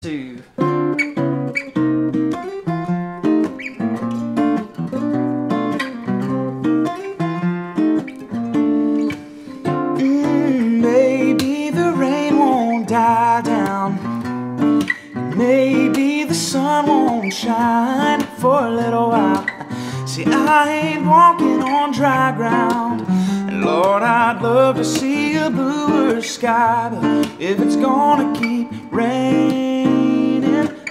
Two. Maybe the rain won't die down. Maybe the sun won't shine for a little while. See, I ain't walking on dry ground. And Lord, I'd love to see a bluer sky. But if it's gonna keep raining,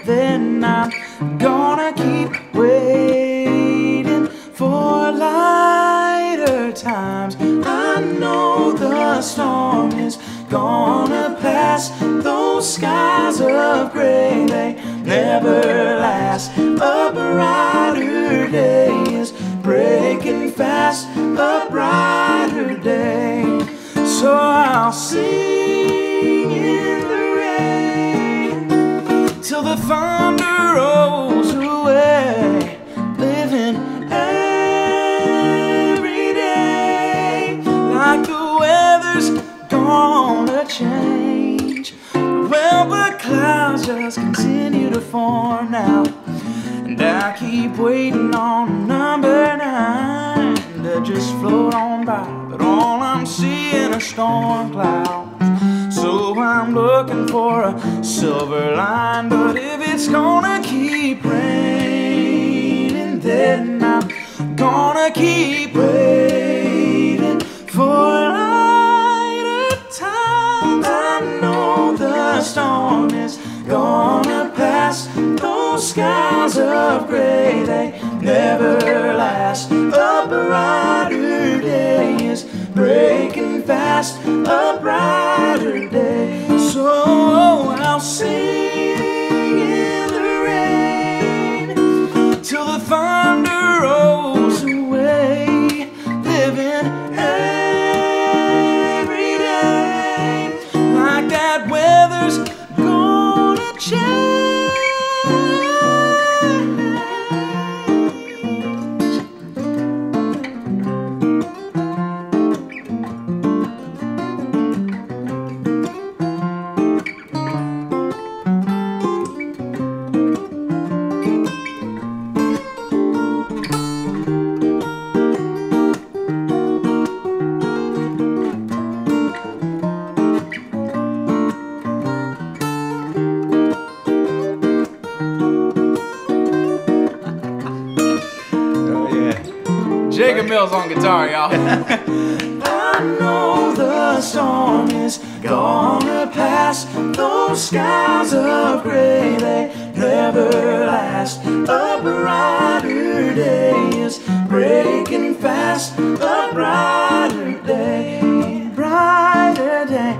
then I'm gonna keep waiting for lighter times. I know the storm is gonna pass. Those skies of gray, they never last. A brighter day is breaking fast. A brighter day. So I'll sing in the rain till the thunder rolls away, living every day like the weather's gonna change. Well, the clouds just continue to form now, and I keep waiting on number 9 to just float on by. But all I'm seeing are storm clouds. So I'm looking for a silver line. But if it's gonna keep raining, then I'm gonna keep waiting for lighter times. I know the storm is gonna pass. Those skies of gray, they never last. A brighter day is breaking fast. A brighter day. So I'll sing in the rain till the thunder rolls away, living every day like that weather's gonna change. Jacob Mills on guitar, y'all. I know the storm is gonna pass. Those skies of gray, they never last. A brighter day is breaking fast. A brighter day, brighter day.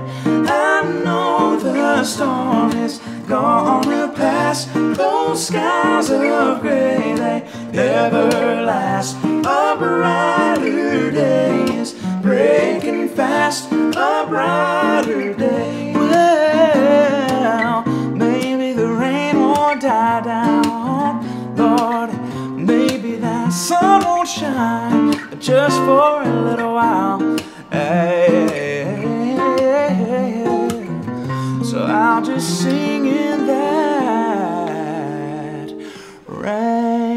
I know the storm is gonna pass. Those skies of gray, they never last. A brighter day is breaking fast. A brighter day. Well, maybe the rain won't die down, Lord. Maybe that sun won't shine, but just for a little while. So I'll just sing in that rain.